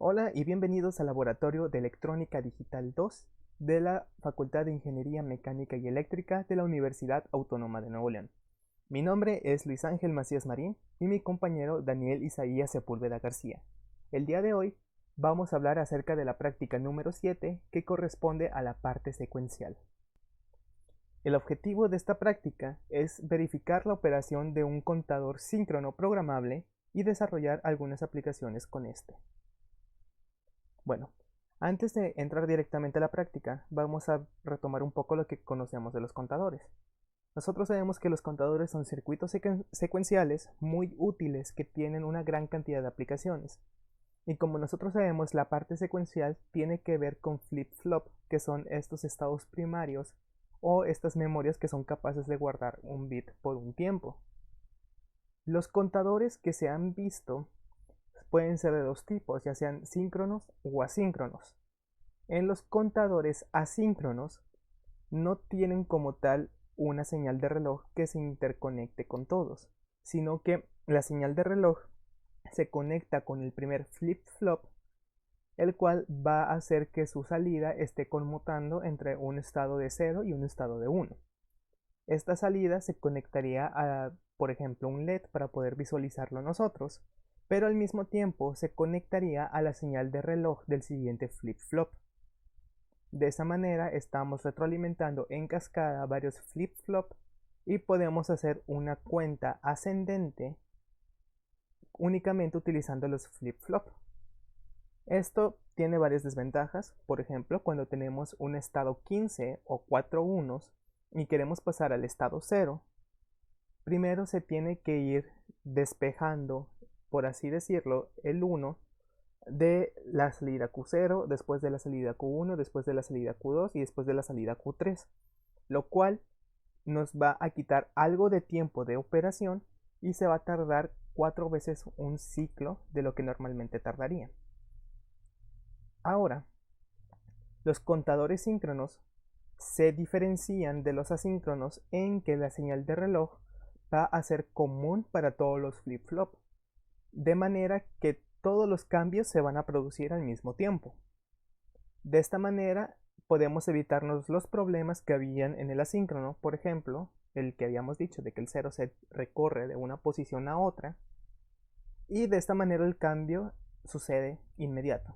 Hola y bienvenidos al Laboratorio de Electrónica Digital 2 de la Facultad de Ingeniería Mecánica y Eléctrica de la Universidad Autónoma de Nuevo León. Mi nombre es Luis Ángel Macías Marín y mi compañero Daniel Isaías Sepúlveda García. El día de hoy vamos a hablar acerca de la práctica número 7 que corresponde a la parte secuencial. El objetivo de esta práctica es verificar la operación de un contador síncrono programable y desarrollar algunas aplicaciones con este. Bueno, antes de entrar directamente a la práctica, vamos a retomar un poco lo que conocemos de los contadores. Nosotros sabemos que los contadores son circuitos secuenciales muy útiles que tienen una gran cantidad de aplicaciones. Y como nosotros sabemos, la parte secuencial tiene que ver con flip-flop, que son estos estados primarios o estas memorias que son capaces de guardar un bit por un tiempo. Los contadores que se han visto pueden ser de dos tipos, ya sean síncronos o asíncronos. En los contadores asíncronos no tienen como tal una señal de reloj que se interconecte con todos, sino que la señal de reloj se conecta con el primer flip-flop, el cual va a hacer que su salida esté conmutando entre un estado de 0 y un estado de 1. Esta salida se conectaría a, por ejemplo, un LED para poder visualizarlo nosotros, pero al mismo tiempo se conectaría a la señal de reloj del siguiente flip-flop. De esa manera estamos retroalimentando en cascada varios flip-flop y podemos hacer una cuenta ascendente únicamente utilizando los flip-flop. Esto tiene varias desventajas. Por ejemplo, cuando tenemos un estado 15 o 4 unos y queremos pasar al estado 0, primero se tiene que ir despejando, por así decirlo, el 1 de la salida Q0, después de la salida Q1, después de la salida Q2 y después de la salida Q3, lo cual nos va a quitar algo de tiempo de operación y se va a tardar 4 veces un ciclo de lo que normalmente tardaría. Ahora, los contadores síncronos se diferencian de los asíncronos en que la señal de reloj va a ser común para todos los flip-flop, de manera que todos los cambios se van a producir al mismo tiempo. De esta manera podemos evitarnos los problemas que habían en el asíncrono, por ejemplo, el que habíamos dicho de que el 0 se recorre de una posición a otra, y de esta manera el cambio sucede inmediato.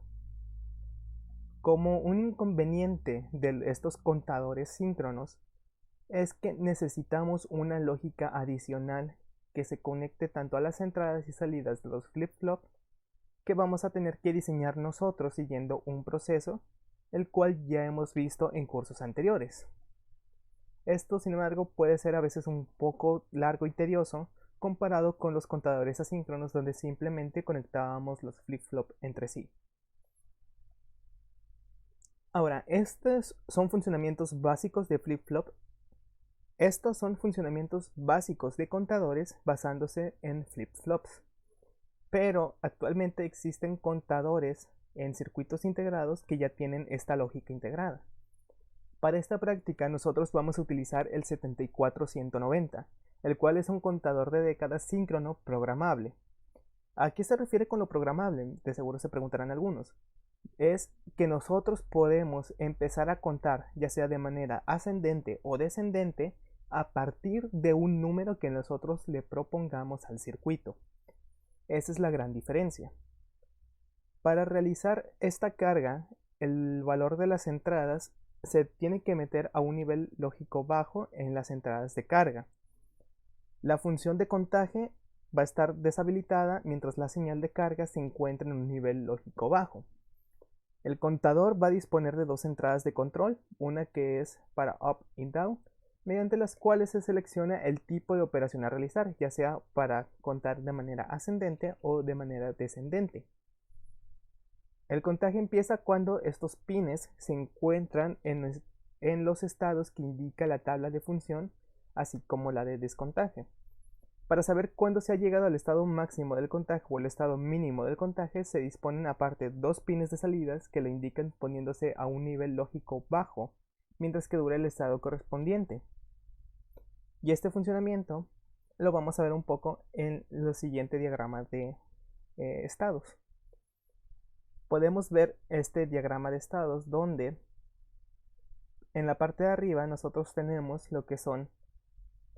Como un inconveniente de estos contadores síncronos es que necesitamos una lógica adicional que se conecte tanto a las entradas y salidas de los flip-flop, que vamos a tener que diseñar nosotros siguiendo un proceso el cual ya hemos visto en cursos anteriores. Esto, sin embargo, puede ser a veces un poco largo y tedioso comparado con los contadores asíncronos donde simplemente conectábamos los flip-flop entre sí. Ahora, estos son funcionamientos básicos de flip-flop. Estos son funcionamientos básicos de contadores basándose en flip-flops. Pero actualmente existen contadores en circuitos integrados que ya tienen esta lógica integrada. Para esta práctica nosotros vamos a utilizar el 74190, el cual es un contador de décadas síncrono programable. ¿A qué se refiere con lo programable? De seguro se preguntarán algunos. Es que nosotros podemos empezar a contar, ya sea de manera ascendente o descendente, a partir de un número que nosotros le propongamos al circuito. Esa es la gran diferencia. Para realizar esta carga, el valor de las entradas se tiene que meter a un nivel lógico bajo en las entradas de carga. La función de contaje va a estar deshabilitada mientras la señal de carga se encuentra en un nivel lógico bajo. El contador va a disponer de dos entradas de control, una que es para up y down, mediante las cuales se selecciona el tipo de operación a realizar, ya sea para contar de manera ascendente o de manera descendente. El contaje empieza cuando estos pines se encuentran en los estados que indica la tabla de función, así como la de descontaje. Para saber cuándo se ha llegado al estado máximo del contaje o el estado mínimo del contaje, se disponen aparte dos pines de salidas que lo indican poniéndose a un nivel lógico bajo, mientras que dura el estado correspondiente. Y este funcionamiento lo vamos a ver un poco en el siguiente diagrama de estados. podemos ver este diagrama de estados donde en la parte de arriba nosotros tenemos lo que son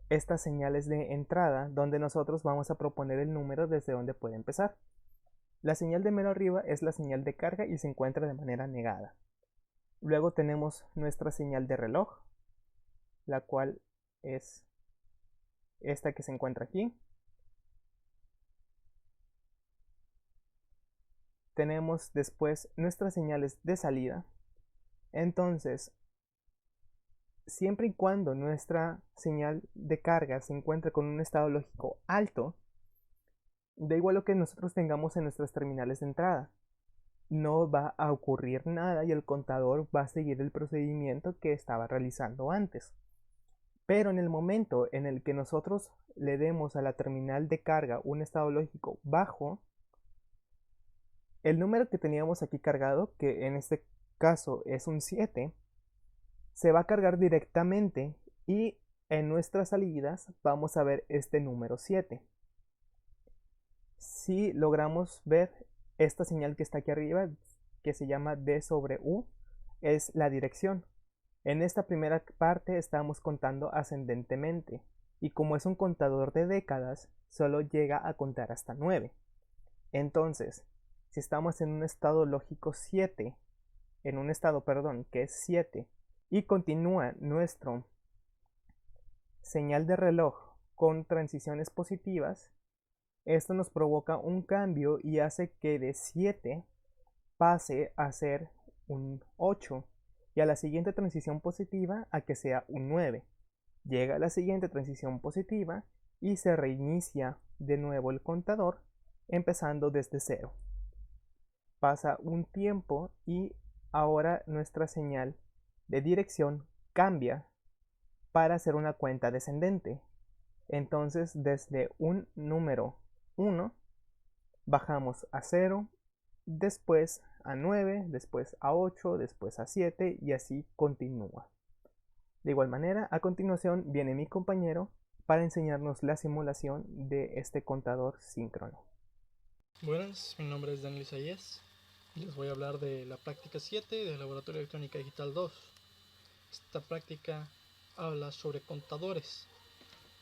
estas señales de entrada, donde nosotros vamos a proponer el número desde donde puede empezar. La señal de mero arriba es la señal de carga y se encuentra de manera negada. Luego tenemos nuestra señal de reloj, la cual es esta que se encuentra aquí. Tenemos después nuestras señales de salida. Entonces, siempre y cuando nuestra señal de carga se encuentre con un estado lógico alto, da igual lo que nosotros tengamos en nuestras terminales de entrada, no va a ocurrir nada y el contador va a seguir el procedimiento que estaba realizando antes. Pero en el momento en el que nosotros le demos a la terminal de carga un estado lógico bajo, el número que teníamos aquí cargado, que en este caso es un 7, se va a cargar directamente y en nuestras salidas vamos a ver este número 7. Si logramos ver esta señal que está aquí arriba, que se llama D sobre U, es la dirección. En esta primera parte estamos contando ascendentemente y como es un contador de décadas, solo llega a contar hasta 9. Entonces, si estamos en un estado lógico 7, que es 7, y continúa nuestro señal de reloj con transiciones positivas, esto nos provoca un cambio y hace que de 7 pase a ser un 8 y a la siguiente transición positiva a que sea un 9. Llega a la siguiente transición positiva y se reinicia de nuevo el contador empezando desde 0. Pasa un tiempo y ahora nuestra señal de dirección cambia para hacer una cuenta descendente. Entonces desde un número 1 bajamos a 0, después a 9, después a 8, después a 7 y así continúa. De igual manera, a continuación viene mi compañero para enseñarnos la simulación de este contador síncrono. Buenas, mi nombre es Daniel Isaías y les voy a hablar de la práctica 7 del Laboratorio de Electrónica Digital 2. Esta práctica habla sobre contadores.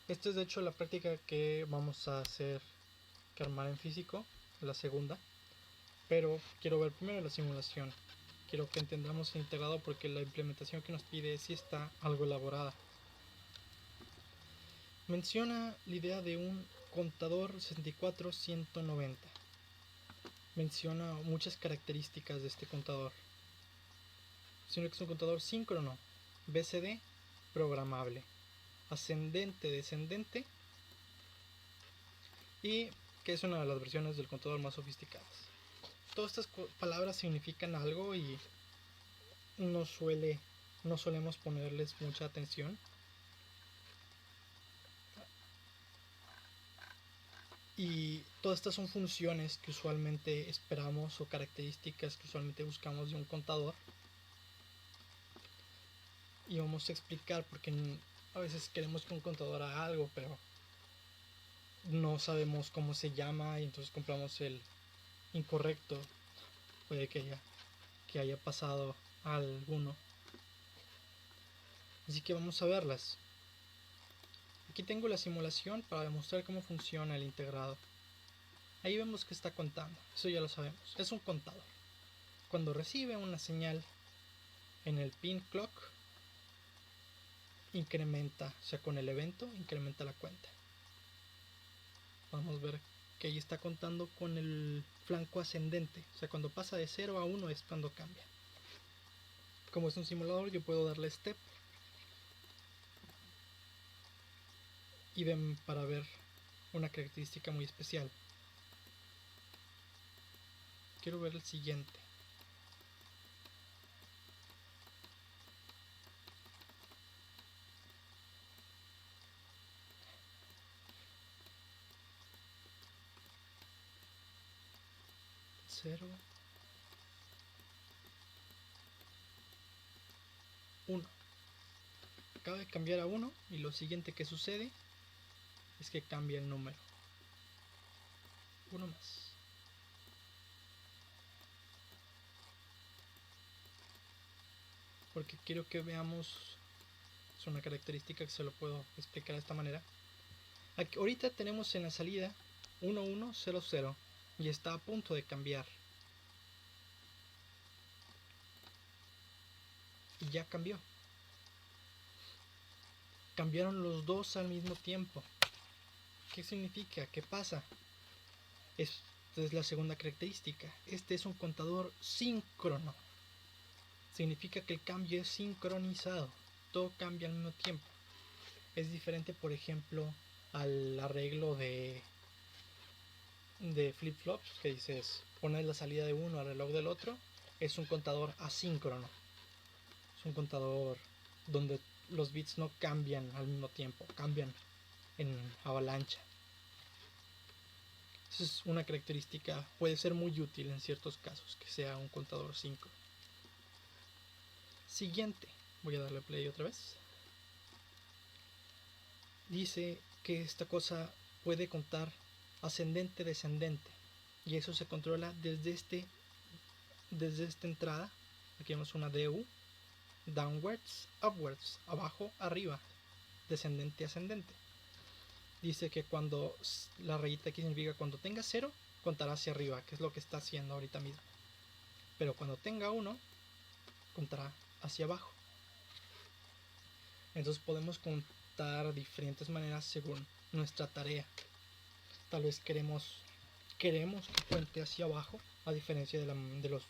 Esta es de hecho la práctica que vamos a armar en físico, la segunda, pero quiero ver primero la simulación. Quiero que entendamos el integrado porque la implementación que nos pide sí está algo elaborada. Menciona la idea de un contador 64190. Menciona muchas características de este contador, sino que es un contador síncrono, BCD, programable, ascendente, descendente, y que es una de las versiones del contador más sofisticadas. Todas estas palabras significan algo y no solemos ponerles mucha atención. Y todas estas son funciones que usualmente esperamos o características que usualmente buscamos de un contador. Y vamos a explicar porque a veces queremos que un contador haga algo, pero no sabemos cómo se llama y entonces compramos el incorrecto. Puede que haya pasado a alguno. Así que vamos a verlas. Aquí tengo la simulación para demostrar cómo funciona el integrado. Ahí vemos que está contando, eso ya lo sabemos, es un contador. Cuando recibe una señal en el pin clock, incrementa, o sea, con el evento incrementa la cuenta. Vamos a ver que ahí está contando con el flanco ascendente, o sea, cuando pasa de 0 a 1 es cuando cambia. Como es un simulador, yo puedo darle step y para ver una característica muy especial. Quiero ver el siguiente. Cero, 1. Acaba de cambiar a 1 y lo siguiente que sucede es que cambia el número. Uno más. porque quiero que veamos, es una característica que se lo puedo explicar de esta manera. Aquí, ahorita tenemos en la salida 1100 y está a punto de cambiar. Y ya cambió. Cambiaron los dos al mismo tiempo. ¿Qué significa? ¿Qué pasa? Esta es la segunda característica. Este es un contador síncrono. Significa que el cambio es sincronizado. Todo cambia al mismo tiempo. Es diferente, por ejemplo, al arreglo de flip-flops, que dices, pones la salida de uno al reloj del otro. Es un contador asíncrono. Es un contador donde los bits no cambian al mismo tiempo, cambian en avalancha. Esa es una característica, puede ser muy útil en ciertos casos, que sea un contador síncrono. Siguiente, voy a darle play otra vez. Dice que esta cosa puede contar ascendente, descendente, y eso se controla desde esta entrada. Aquí vemos una DU, downwards, upwards, abajo, arriba, descendente, ascendente. Dice que cuando la rayita aquí significa cuando tenga 0, contará hacia arriba, que es lo que está haciendo ahorita mismo. Pero cuando tenga 1, contará hacia abajo. Entonces podemos contar diferentes maneras según nuestra tarea. Tal vez queremos que cuente hacia abajo, a diferencia de los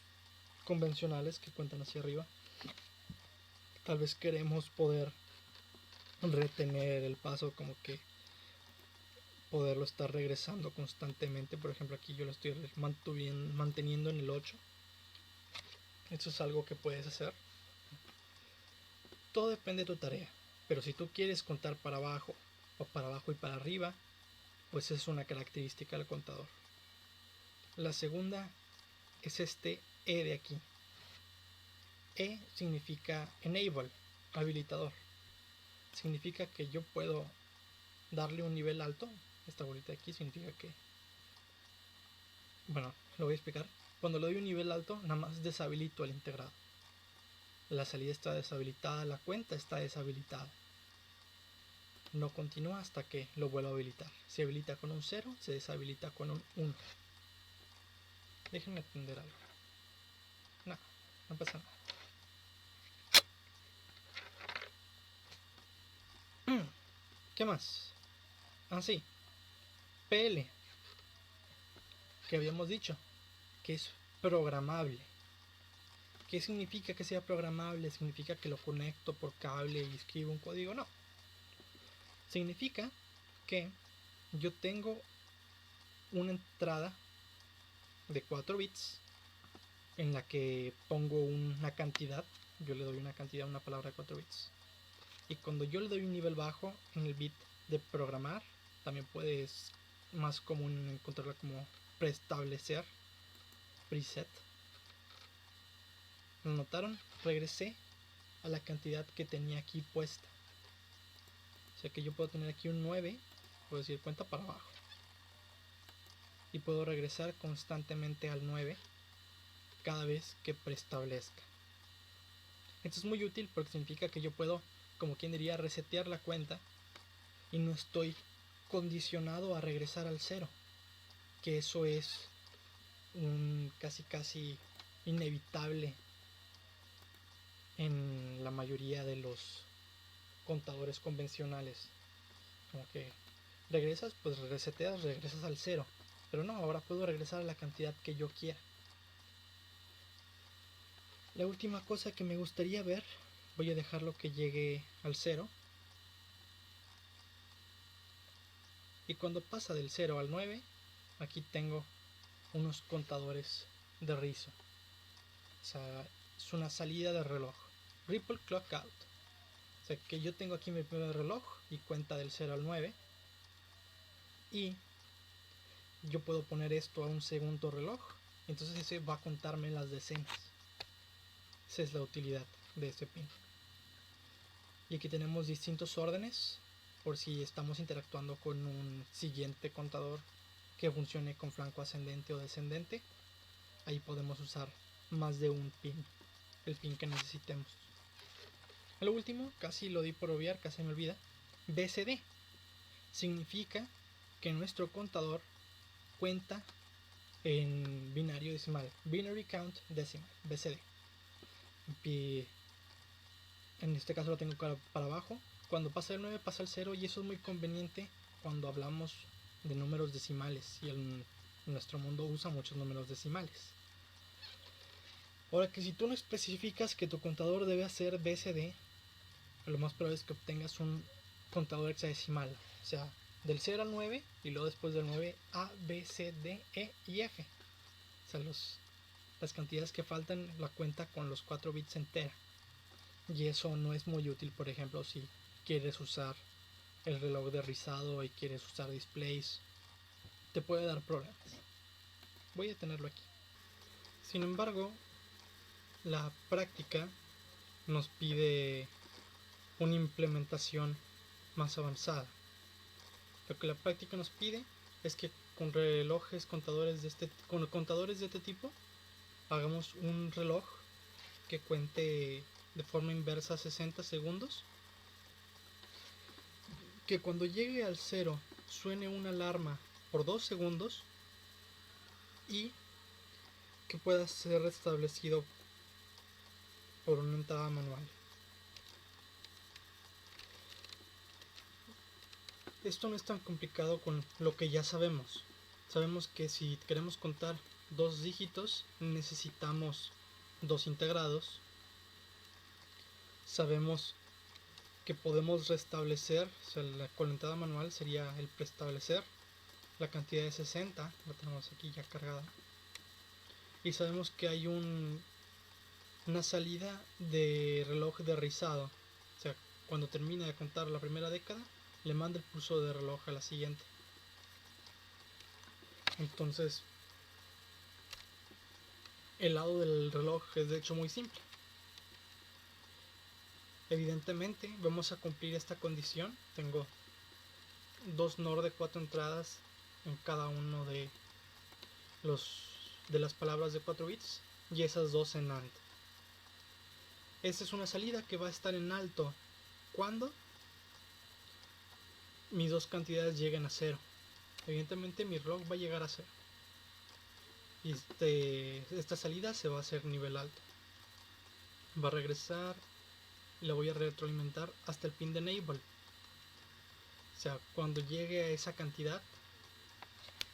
convencionales que cuentan hacia arriba. Tal vez queremos poder retener el paso, como que poderlo estar regresando constantemente. Por ejemplo, aquí yo lo estoy manteniendo en el 8. Eso es algo que puedes hacer. Todo depende de tu tarea, pero si tú quieres contar para abajo o para abajo y para arriba, pues es una característica del contador. La segunda es este E de aquí. E significa enable, habilitador. Significa que yo puedo darle un nivel alto. Esta bolita de aquí significa que, bueno, lo voy a explicar. Cuando le doy un nivel alto, nada más deshabilito el integrado. La salida está deshabilitada, la cuenta está deshabilitada. No continúa hasta que lo vuelva a habilitar. Se habilita con un 0, se deshabilita con un 1. Déjenme entender algo. No pasa nada. ¿Qué más? Sí. PL, que habíamos dicho que es programable. ¿Qué significa que sea programable? ¿Significa que lo conecto por cable y escribo un código? No. Significa que yo tengo una entrada de 4 bits en la que pongo una cantidad. Yo le doy una cantidad a una palabra de 4 bits. Y cuando yo le doy un nivel bajo en el bit de programar, también puedes, más común encontrarla como preestablecer, preset. ¿Lo notaron? Regresé a la cantidad que tenía aquí puesta. O sea que yo puedo tener aquí un 9, puedo decir cuenta para abajo. Y puedo regresar constantemente al 9 cada vez que preestablezca. Esto es muy útil porque significa que yo puedo, como quien diría, resetear la cuenta y no estoy condicionado a regresar al 0. Que eso es un casi inevitable en la mayoría de los contadores convencionales. Como que regresas, pues reseteas, regresas al 0. Pero no, ahora puedo regresar a la cantidad que yo quiera. La última cosa que me gustaría ver, voy a dejarlo que llegue al 0. Y cuando pasa del 0 al 9, aquí tengo unos contadores de rizo. O sea, es una salida de reloj. Ripple Clock Out. O sea, que yo tengo aquí mi primer reloj y cuenta del 0 al 9. Y yo puedo poner esto a un segundo reloj. Entonces ese va a contarme las decenas. Esa es la utilidad de este pin. Y aquí tenemos distintos órdenes por si estamos interactuando con un siguiente contador que funcione con flanco ascendente o descendente. Ahí podemos usar más de un pin, el pin que necesitemos. Lo último, casi lo di por obviar, casi me olvida, BCD. Significa que nuestro contador cuenta en binario decimal, Binary Count Decimal, BCD. Y en este caso lo tengo para abajo. Cuando pasa el 9 pasa el 0, y eso es muy conveniente cuando hablamos de números decimales, y en nuestro mundo usa muchos números decimales. Ahora, que si tú no especificas que tu contador debe hacer BCD, lo más probable es que obtengas un contador hexadecimal, o sea, del 0 al 9, y luego después del 9 A, B, C, D, E y F. O sea, las cantidades que faltan la cuenta con los 4 bits entera. Y eso no es muy útil, por ejemplo, si quieres usar el reloj de rizado y quieres usar displays. Te puede dar problemas. Voy a tenerlo aquí. Sin embargo, la práctica nos pide una implementación más avanzada. Lo que la práctica nos pide es que con relojes con contadores de este tipo hagamos un reloj que cuente de forma inversa 60 segundos, que cuando llegue al 0 suene una alarma por 2 segundos y que pueda ser restablecido por una entrada manual. Esto no es tan complicado con lo que ya sabemos. Sabemos que si queremos contar 2 dígitos necesitamos 2 integrados. Sabemos que podemos restablecer, o sea, con la entrada manual sería el preestablecer la cantidad de 60, la tenemos aquí ya cargada. Y sabemos que hay una salida de reloj de rizado, o sea, cuando termina de contar la primera década, le manda el pulso de reloj a la siguiente. Entonces, el lado del reloj es de hecho muy simple. Evidentemente vamos a cumplir esta condición. Tengo 2 NOR de 4 entradas en cada uno de las palabras de 4 bits y esas 2 en AND. Esta es una salida que va a estar en alto cuando mis 2 cantidades lleguen a 0. Evidentemente mi reloj va a llegar a 0. Y esta salida se va a hacer nivel alto. Va a regresar y la voy a retroalimentar hasta el pin de enable. O sea, cuando llegue a esa cantidad,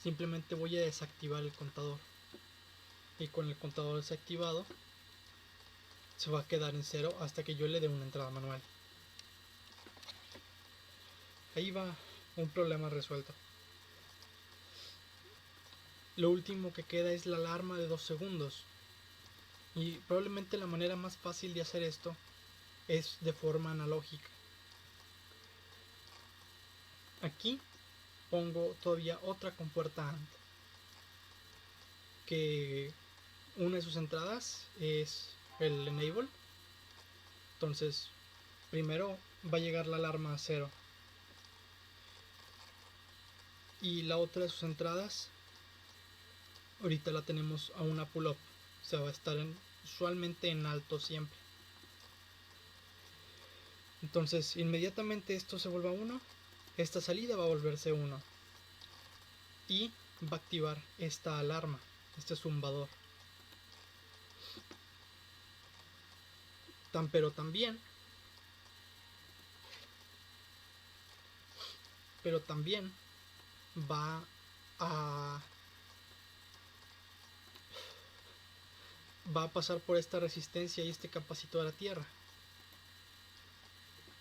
simplemente voy a desactivar el contador. Y con el contador desactivado, se va a quedar en 0 hasta que yo le dé una entrada manual. Ahí va un problema resuelto. Lo último que queda es la alarma de 2 segundos. Y probablemente la manera más fácil de hacer esto es de forma analógica. Aquí pongo todavía otra compuerta AND, que una de sus entradas es el enable. Entonces primero va a llegar la alarma a 0 y la otra de sus entradas ahorita la tenemos a una pull up, o sea, va a estar usualmente en alto siempre. Entonces inmediatamente esto se vuelva 1, esta salida va a volverse 1 y va a activar esta alarma, este zumbador. Pero también va a pasar por esta resistencia y este capacitor a tierra,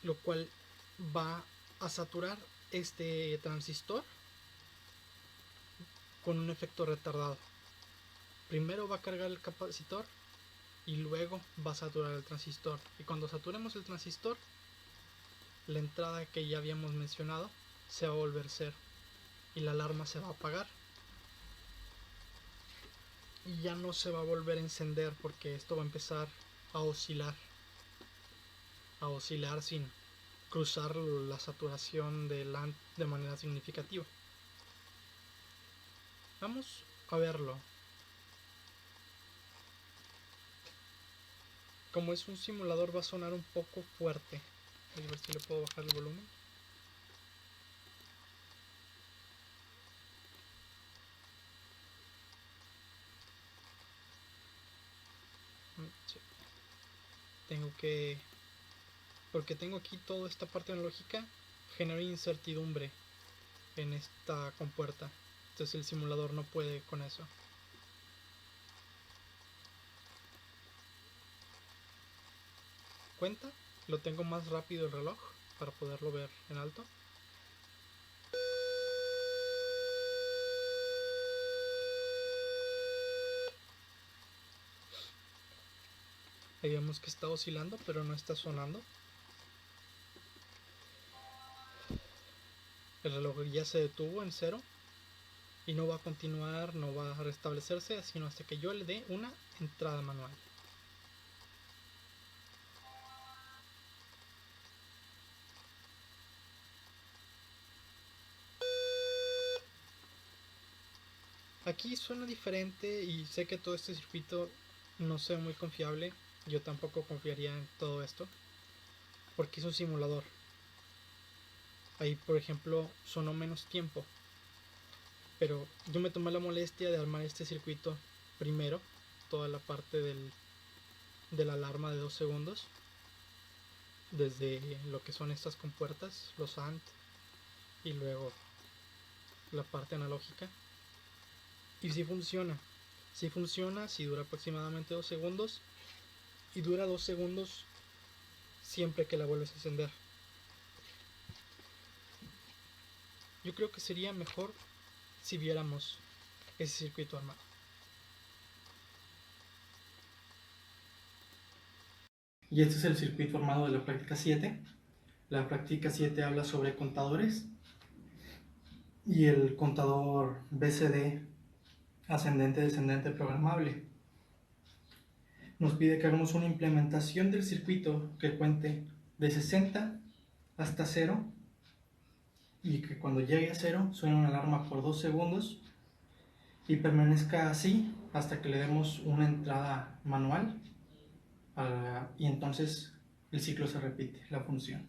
lo cual va a saturar este transistor con un efecto retardado. Primero va a cargar el capacitor y luego va a saturar el transistor, y cuando saturemos el transistor, la entrada que ya habíamos mencionado se va a volver 0 y la alarma se va a apagar y ya no se va a volver a encender, porque esto va a empezar a oscilar sin cruzar la saturación de AND de manera significativa. Vamos a verlo. Como es un simulador va a sonar un poco fuerte. A ver si le puedo bajar el volumen. Sí. Porque tengo aquí toda esta parte analógica, genera incertidumbre en esta compuerta. Entonces el simulador no puede con eso. ¿Cuenta? Lo tengo más rápido el reloj para poderlo ver en alto. Ahí vemos que está oscilando, pero no está sonando. El reloj ya se detuvo en 0 y no va a continuar, no va a restablecerse, sino hasta que yo le dé una entrada manual. Aquí suena diferente y sé que todo este circuito no sea muy confiable. Yo tampoco confiaría en todo esto porque es un simulador. Ahí, por ejemplo, sonó menos tiempo, pero yo me tomé la molestia de armar este circuito primero, toda la parte de la alarma de 2 segundos, desde lo que son estas compuertas, los AND, y luego la parte analógica. Y si funciona, si dura aproximadamente 2 segundos, y dura 2 segundos siempre que la vuelves a encender. Yo creo que sería mejor si viéramos ese circuito armado. Y este es el circuito armado de la práctica 7. La práctica 7 habla sobre contadores y el contador BCD ascendente-descendente programable. Nos pide que hagamos una implementación del circuito que cuente de 60 hasta 0 y que cuando llegue a 0 suene una alarma por 2 segundos y permanezca así hasta que le demos una entrada manual y entonces el ciclo se repite, la función.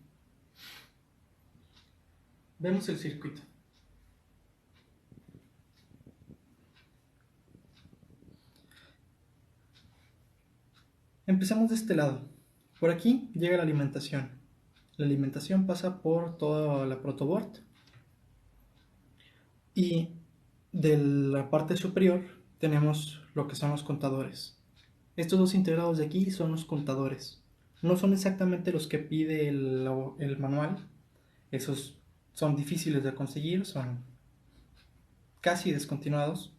Vemos el circuito. Empezamos de este lado. Por aquí llega la alimentación. La alimentación pasa por toda la protoboard y de la parte superior tenemos lo que son los contadores. Estos dos integrados de aquí son los contadores. No son exactamente los que pide el manual. Esos son difíciles de conseguir, son casi descontinuados.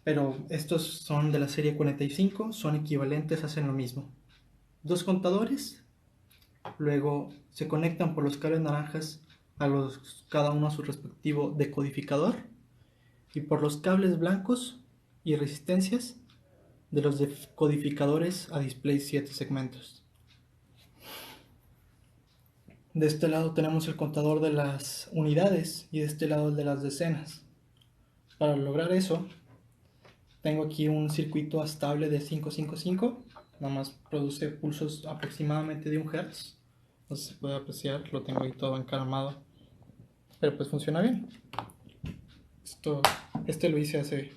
Pero estos son de la serie 45, son equivalentes, hacen lo mismo. Dos contadores, luego se conectan por los cables naranjas cada uno a su respectivo decodificador y por los cables blancos y resistencias de los decodificadores a display 7 segmentos. De este lado tenemos el contador de las unidades y de este lado el de las decenas. Para lograr eso, tengo aquí un circuito estable de 555, nada más produce pulsos aproximadamente de 1 Hz. No sé si se puede apreciar, lo tengo ahí todo encaramado, pero pues funciona bien. Este lo hice hace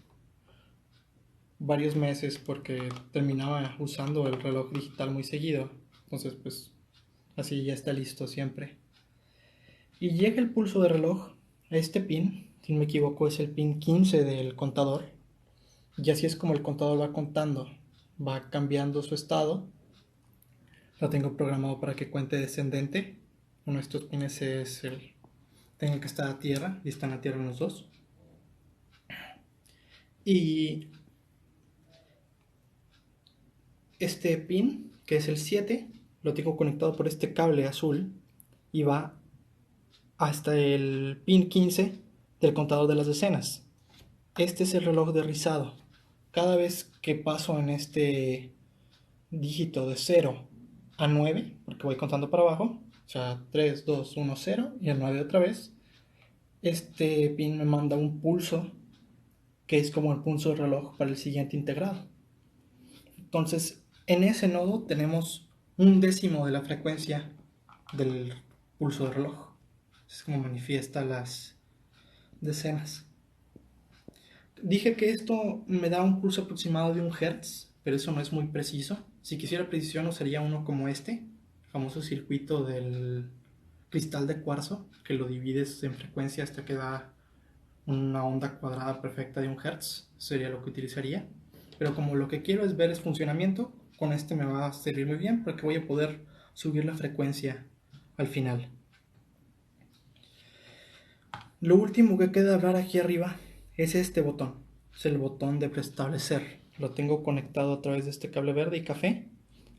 varios meses porque terminaba usando el reloj digital muy seguido, entonces pues así ya está listo siempre. Y llega el pulso de reloj a este pin, si no me equivoco es el pin 15 del contador, y así es como el contador va contando, va cambiando su estado. Lo tengo programado para que cuente descendente. Uno de estos pines es tengo que estar a tierra, y están a tierra los dos. Y este pin, que es el 7, lo tengo conectado por este cable azul y va hasta el pin 15 del contador de las decenas. Este es el reloj de rizado. Cada vez que paso en este dígito de 0 a 9, porque voy contando para abajo, o sea, 3, 2, 1, 0 y el 9 otra vez, este pin me manda un pulso que es como el pulso de reloj para el siguiente integrado. Entonces, En ese nodo tenemos 1/10 de la frecuencia del pulso de reloj. Es como manifiesta las decenas. Dije que esto me da un pulso aproximado de 1 Hz, pero eso no es muy preciso. Si quisiera precisión, usaría uno como este, el famoso circuito del cristal de cuarzo, que lo divides en frecuencia hasta que da una onda cuadrada perfecta de 1 Hz. Sería lo que utilizaría. Pero como lo que quiero es ver el funcionamiento, con este me va a servir muy bien porque voy a poder subir la frecuencia al final. Lo último que queda hablar aquí arriba es este botón. Es el botón de preestablecer. Lo tengo conectado a través de este cable verde y café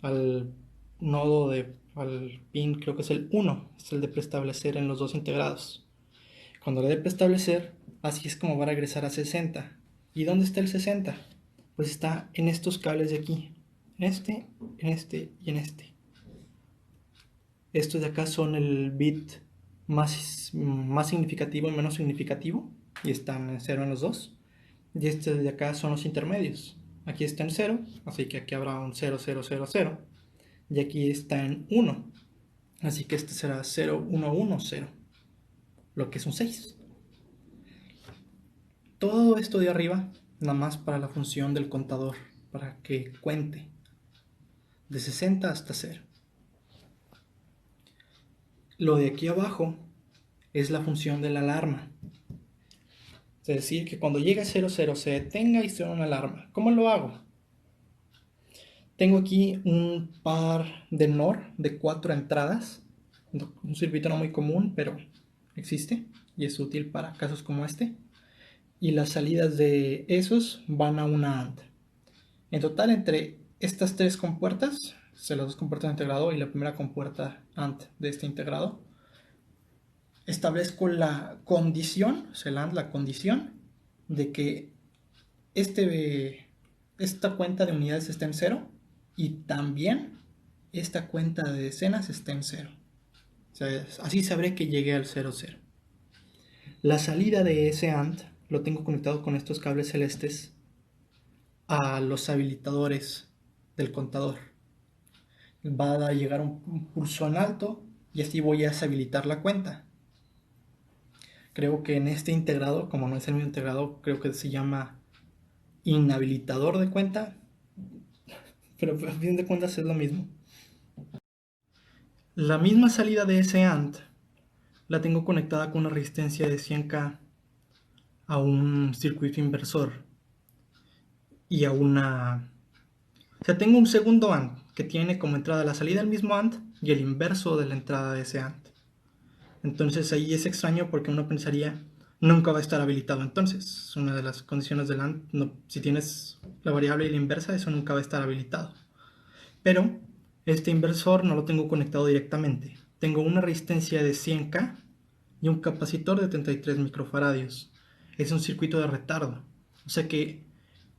al nodo al pin, creo que es el 1, es el de preestablecer en los dos integrados. Cuando le dé preestablecer, así es como va a regresar a 60. ¿Y dónde está el 60? Pues está en estos cables de aquí. En este y en este. Estos de acá son el bit más significativo y menos significativo, y están en 0 en los dos. Y estos de acá son los intermedios. Aquí está en 0, así que aquí habrá un 0, 0, 0, 0. Y aquí está en 1, así que este será 0, 1, 1, 0, lo que es un 6. Todo esto de arriba, nada más para la función del contador, para que cuente de 60 hasta 0. Lo de aquí abajo es la función de la alarma. Es decir, que cuando llegue a 00 se detenga y suena una alarma. ¿Cómo lo hago? Tengo aquí un par de NOR de 4 entradas. Un circuito no muy común, pero existe y es útil para casos como este. Y las salidas de esos van a una AND. En total, entre estas tres compuertas, las dos compuertas de integrado y la primera compuerta AND de este integrado, establezco la condición, la condición de que esta cuenta de unidades esté en 0 y también esta cuenta de decenas esté en 0. O sea, así sabré que llegué al 0, 0. La salida de ese AND lo tengo conectado con estos cables celestes a los habilitadores del contador. Va a llegar un pulso en alto y así voy a deshabilitar la cuenta. Creo que en este integrado, como no es el mismo integrado, creo que se llama inhabilitador de cuenta, pero a fin de cuentas es lo mismo. La misma salida de ese AND la tengo conectada con una resistencia de 100K a un circuito inversor y a una... O sea, tengo un segundo AND que tiene como entrada la salida del mismo AND y el inverso de la entrada de ese AND. Entonces ahí es extraño porque uno pensaría nunca va a estar habilitado. Entonces, una de las condiciones del AND, si tienes la variable y la inversa, eso nunca va a estar habilitado. Pero este inversor no lo tengo conectado directamente. Tengo una resistencia de 100K y un capacitor de 33 microfaradios. Es un circuito de retardo. O sea que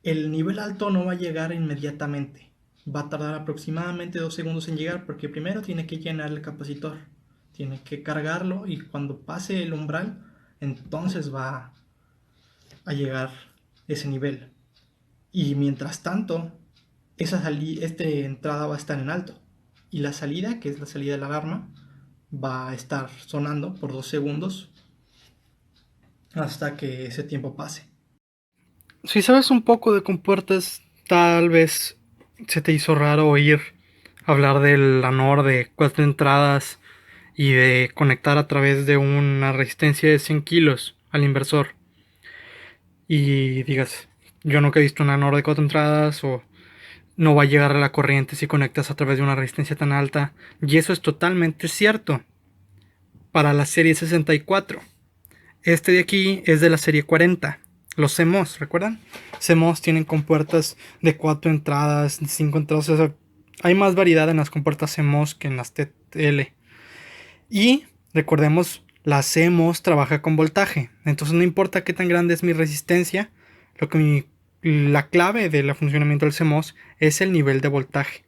el nivel alto no va a llegar inmediatamente. Va a tardar aproximadamente 2 segundos en llegar porque primero tiene que llenar el capacitor. Tiene que cargarlo y cuando pase el umbral, entonces va a llegar ese nivel. Y mientras tanto, esta entrada va a estar en alto. Y la salida, que es la salida de la alarma, va a estar sonando por 2 segundos hasta que ese tiempo pase. Si sabes un poco de compuertas, tal vez se te hizo raro oír hablar del NOR de 4 entradas y de conectar a través de una resistencia de 100 kilos al inversor. Y digas, yo nunca he visto una NOR de 4 entradas o no va a llegar a la corriente si conectas a través de una resistencia tan alta. Y eso es totalmente cierto para la serie 64. Este de aquí es de la serie 40. Los CMOS, ¿recuerdan? CMOS tienen compuertas de 4 entradas, 5 entradas. O sea, hay más variedad en las compuertas CMOS que en las TTL. Y recordemos, la CMOS trabaja con voltaje. Entonces no importa qué tan grande es mi resistencia, la clave del funcionamiento del CMOS es el nivel de voltaje.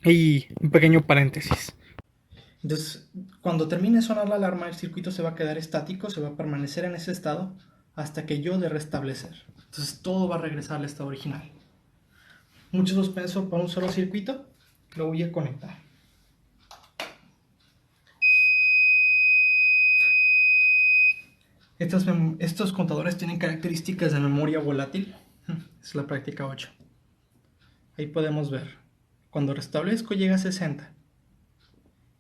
Y un pequeño paréntesis. Entonces, cuando termine de sonar la alarma, el circuito se va a quedar estático, se va a permanecer en ese estado hasta que yo de restablecer. Entonces todo va a regresar al estado original. mucho suspenso para un solo circuito. Lo voy a conectar. Estos contadores tienen características de memoria volátil. Es la práctica 8. Ahí podemos ver. Cuando restablezco llega a 60.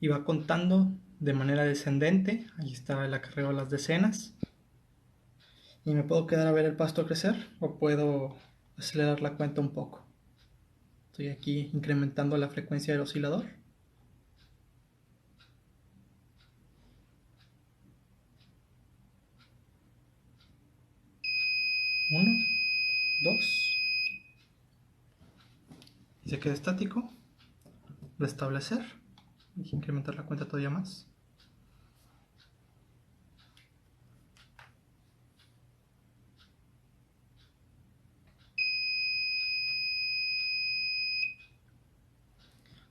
Y va contando de manera descendente. Ahí está el acarreo de las decenas. Y me puedo quedar a ver el pasto crecer o puedo acelerar la cuenta un poco. Estoy aquí incrementando la frecuencia del oscilador. 1, 2. Y se queda estático. Restablecer. Y incrementar la cuenta todavía más.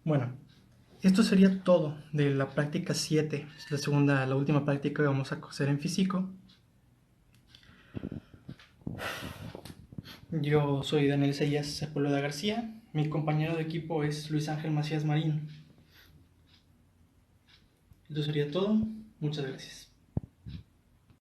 Bueno, esto sería todo de la práctica 7. Es la última práctica que vamos a hacer en físico. Yo soy Daniel Isaías Sepúlveda García. Mi compañero de equipo es Luis Ángel Macías Marín. Esto sería todo. Muchas gracias.